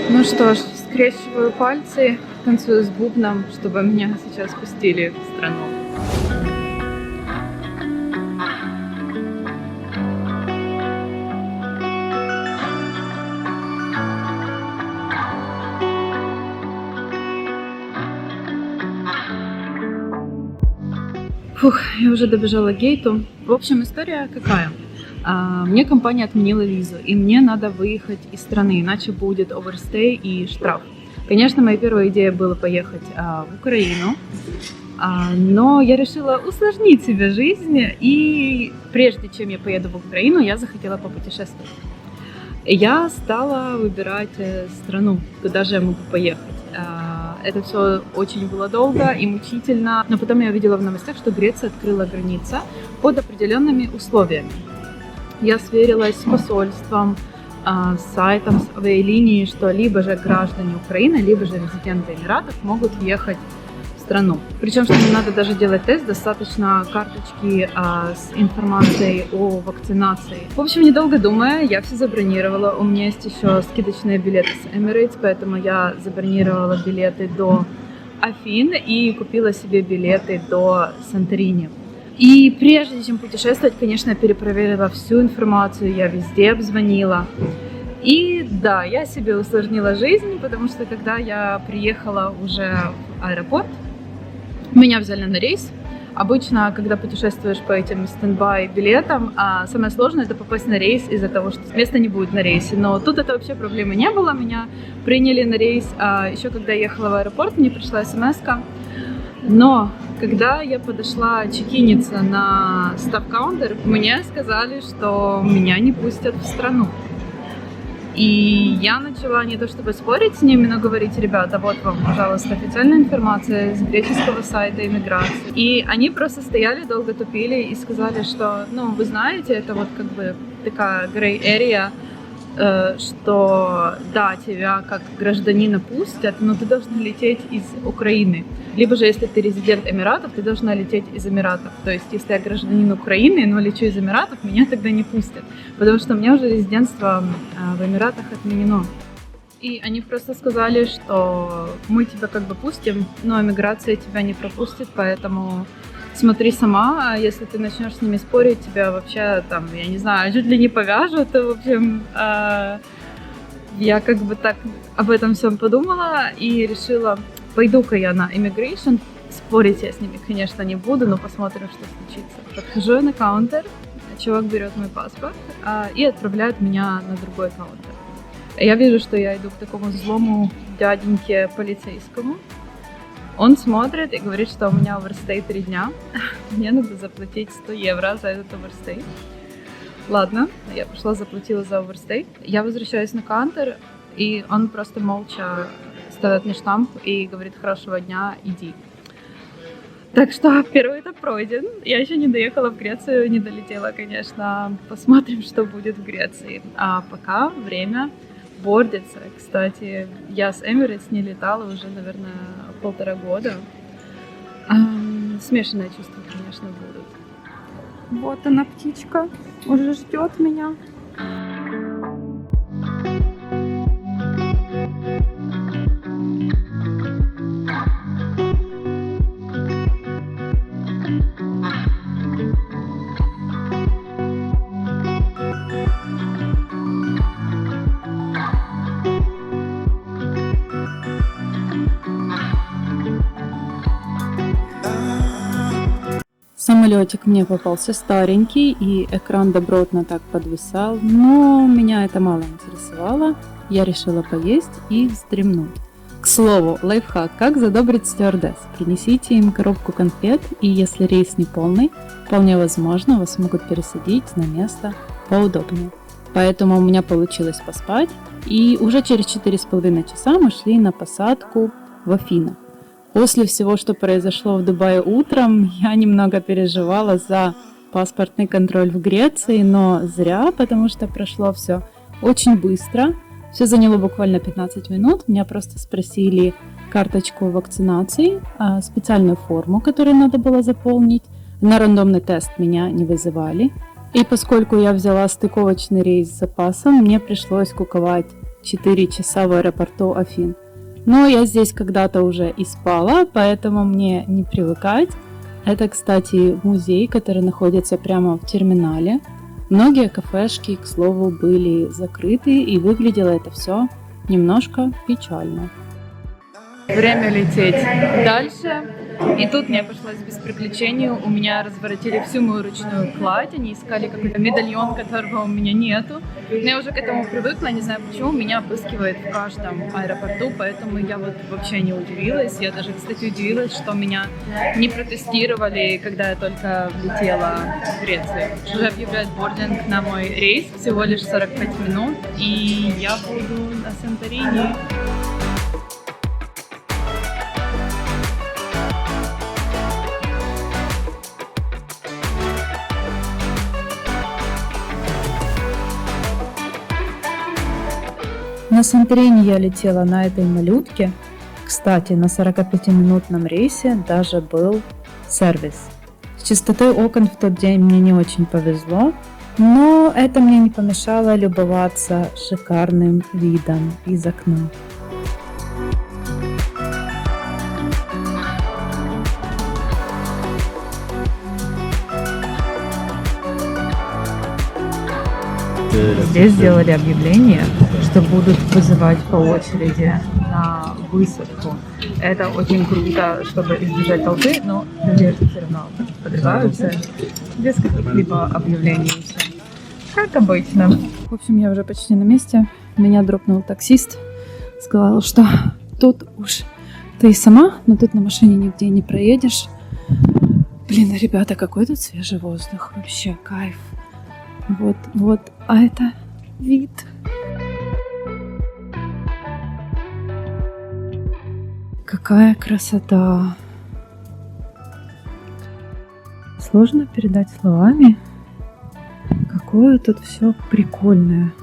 Ну что ж, скрещиваю пальцы, танцую с бубном, чтобы меня сейчас пустили в страну. Фух, я уже добежала к гейту. В общем, история какая? Мне компания отменила визу, и мне надо выехать из страны, иначе будет оверстей и штраф. Конечно, моя первая идея была поехать в Украину, но я решила усложнить себе жизнь, и прежде чем я поеду в Украину, я захотела попутешествовать. Я стала выбирать страну, куда же я могу поехать. Это все очень было долго и мучительно, но потом я увидела в новостях, что Греция открыла границы под определенными условиями. Я сверилась с посольством, с сайтом, с авиалинией, что либо же граждане Украины, либо же резиденты Эмиратов могут въехать в страну. Причем, что не надо даже делать тест, достаточно карточки с информацией о вакцинации. В общем, недолго думая, я все забронировала. У меня есть еще скидочные билеты с Emirates, поэтому я забронировала билеты до Афин и купила себе билеты до Санторини. И прежде чем путешествовать, конечно, я перепроверила всю информацию, я везде обзвонила. И да, я себе усложнила жизнь, потому что когда я приехала уже в аэропорт, меня взяли на рейс. Обычно, когда путешествуешь по этим стендбай билетам, самое сложное — это попасть на рейс из-за того, что места не будет на рейсе. Но тут это вообще проблемы не было, меня приняли на рейс. Еще когда я ехала в аэропорт, мне пришла смс-ка. Но когда я подошла чекиниться на стаф-каунтер, мне сказали, что меня не пустят в страну. И я начала не то чтобы спорить с ними, но говорить: ребята, вот вам, пожалуйста, официальная информация с греческого сайта иммиграции. И они просто стояли, долго тупили и сказали, что, ну, вы знаете, это вот как бы такая grey area, что да, тебя как гражданина пустят, но ты должна лететь из Украины. Либо же, если ты резидент Эмиратов, ты должна лететь из Эмиратов. То есть, если я гражданин Украины, но лечу из Эмиратов, меня тогда не пустят. Потому что у меня уже резидентство в Эмиратах отменено. И они просто сказали, что мы тебя как бы пустим, но эмиграция тебя не пропустит, поэтому смотри сама, если ты начнешь с ними спорить, тебя вообще там, я не знаю, чуть ли не повяжут. В общем, я как бы так об этом всем подумала и решила, пойду-ка я на immigration. Спорить я с ними, конечно, не буду, но посмотрим, что случится. Подхожу я на каунтер, чувак берет мой паспорт и отправляет меня на другой каунтер. Я вижу, что я иду к такому злому дяденьке полицейскому. Он смотрит и говорит, что у меня оверстей 3 дня. Мне надо заплатить 100 евро за этот оверстей. Ладно, я пошла, заплатила за оверстей. Я возвращаюсь на каунтер, и он просто молча ставит мне штамп и говорит: хорошего дня, иди. Так что первый этап пройден. Я еще не доехала в Грецию, не долетела, конечно. Посмотрим, что будет в Греции. А пока время бордится. Кстати, я с Emirates не летала уже, наверное, 1,5 года. Смешанные чувства, конечно, будут. Вот она, птичка, уже ждет меня. Самолетик мне попался старенький, и экран добротно так подвисал, но меня это мало интересовало. Я решила поесть и вздремнуть. К слову, лайфхак: как задобрить стюардесс. Принесите им коробку конфет, и если рейс не полный, вполне возможно, вас могут пересадить на место поудобнее. Поэтому у меня получилось поспать, и уже через 4,5 часа мы шли на посадку в Афинах. После всего, что произошло в Дубае утром, я немного переживала за паспортный контроль в Греции, но зря, потому что прошло все очень быстро. Все заняло буквально 15 минут. Меня просто спросили карточку вакцинации, специальную форму, которую надо было заполнить. На рандомный тест меня не вызывали. И поскольку я взяла стыковочный рейс с запасом, мне пришлось куковать 4 часа в аэропорту Афин. Но я здесь когда-то уже и спала, поэтому мне не привыкать. Это, кстати, музей, который находится прямо в терминале. Многие кафешки, к слову, были закрыты, и выглядело это все немножко печально. Время лететь дальше. И тут мне пришлось без приключений. У меня разворотили всю мою ручную кладь. Они искали какой-то медальон, которого у меня нету. Но я уже к этому привыкла, не знаю почему. Меня обыскивает в каждом аэропорту, поэтому я вот вообще не удивилась. Я даже, кстати, удивилась, что меня не протестировали, когда я только влетела в Грецию. Уже объявляют бординг на мой рейс, всего лишь 45 минут, и я буду на Санторини. На Санторини я летела на этой малютке. Кстати, на 45-минутном рейсе даже был сервис. С чистотой окон в тот день мне не очень повезло, но это мне не помешало любоваться шикарным видом из окна. Здесь сделали объявление, что будут вызывать по очереди на высадку. Это очень круто, чтобы избежать толпы, но люди все равно подрываются без каких-либо объявлений. Как обычно. В общем, я уже почти на месте. Меня дропнул таксист. Сказал, что тут уж ты сама, но тут на машине нигде не проедешь. Блин, ребята, какой тут свежий воздух. Вообще кайф. Вот, а это вид. Какая красота. Сложно передать словами, какое тут все прикольное.